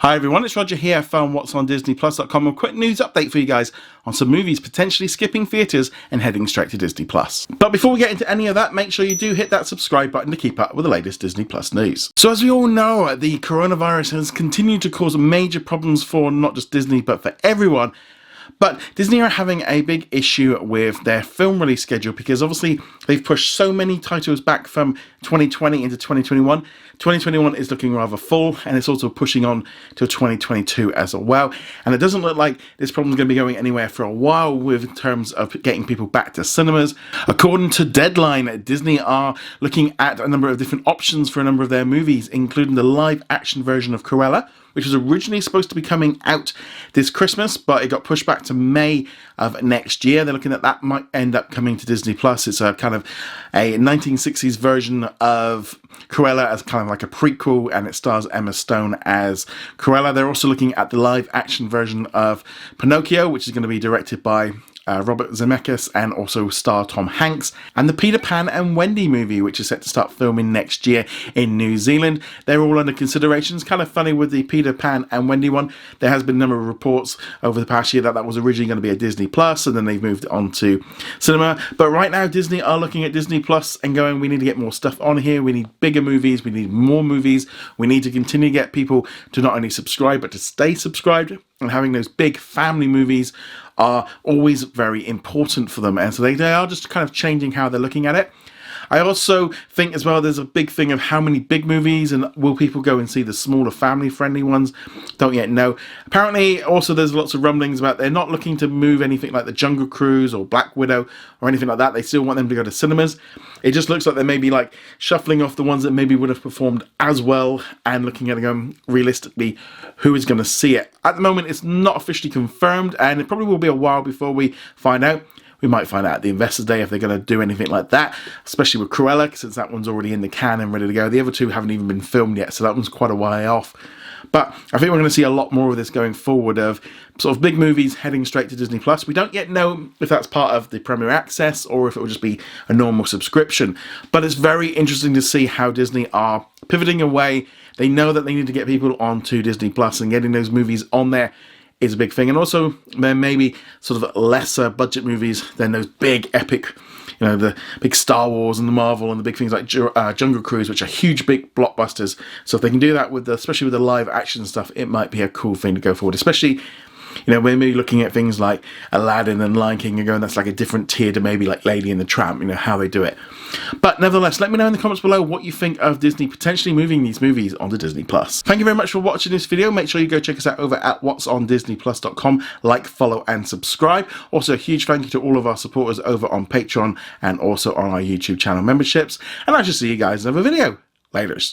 Hi everyone, it's Roger here from what's on DisneyPlus.com. A quick news update for you guys on some movies potentially skipping theatres and heading straight to Disney Plus. But before we get into any of that, make sure you do hit that subscribe button to keep up with the latest Disney Plus news. So as we all know, the coronavirus has continued to cause major problems for not just Disney but for everyone. But Disney are having a big issue with their film release schedule because obviously they've pushed so many titles back from 2020 into 2021. 2021 is looking rather full, and it's also pushing on to 2022 as well. And it doesn't look like this problem is going to be going anywhere for a while in terms of getting people back to cinemas. According to Deadline, Disney are looking at a number of different options for a number of their movies, including the live action version of Cruella, which was originally supposed to be coming out this Christmas, but it got pushed back to May of next year. They're looking at that might end up coming to Disney Plus. It's a kind of a 1960s version of Cruella as kind of like a prequel, and it stars Emma Stone as Cruella. They're also looking at the live action version of Pinocchio, which is going to be directed by Robert Zemeckis and also star Tom Hanks, and the Peter Pan and Wendy movie, which is set to start filming next year in New Zealand. They're all under consideration. It's kind of funny with the Peter Pan and Wendy one. There has been a number of reports over the past year that that was originally going to be a Disney Plus, and then they've moved it on to cinema. But right now, Disney are looking at Disney Plus and going, we need to get more stuff on here. We need bigger movies. We need more movies. We need to continue to get people to not only subscribe, but to stay subscribed. And having those big family movies are always very important for them, and so they are just kind of changing how they're looking at it. I also think as well there's a big thing of how many big movies, and will people go and see the smaller family-friendly ones? Don't yet know. Apparently also there's lots of rumblings about they're not looking to move anything like the Jungle Cruise or Black Widow or anything like that. They still want them to go to cinemas. It just looks like they may be like shuffling off the ones that maybe would have performed as well and looking at it going, realistically, who is going to see it? At the moment it's not officially confirmed, and it probably will be a while before we find out. We might find out at the Investors Day if they're going to do anything like that, especially with Cruella, since that one's already in the can and ready to go. The other two haven't even been filmed yet, so that one's quite a way off. But I think we're going to see a lot more of this going forward, of sort of big movies heading straight to Disney Plus. We don't yet know if that's part of the Premier Access or if it will just be a normal subscription. But it's very interesting to see how Disney are pivoting away. They know that they need to get people onto Disney Plus, and getting those movies on there is a big thing. And also there may be sort of lesser budget movies than those big epic, you know, the big Star Wars and the Marvel and the big things like Jungle Cruise, which are huge big blockbusters. So if they can do that with especially with the live action stuff, it might be a cool thing to go forward, especially, you know, when we're looking at things like Aladdin and Lion King and going, that's like a different tier to maybe like Lady and the Tramp, you know, how they do it. But nevertheless, let me know in the comments below what you think of Disney potentially moving these movies onto Disney Plus. Thank you very much for watching this video. Make sure you go check us out over at whatsondisneyplus.com. Like, follow and subscribe. Also a huge thank you to all of our supporters over on Patreon and also on our YouTube channel memberships. And I shall see you guys in another video. Laters.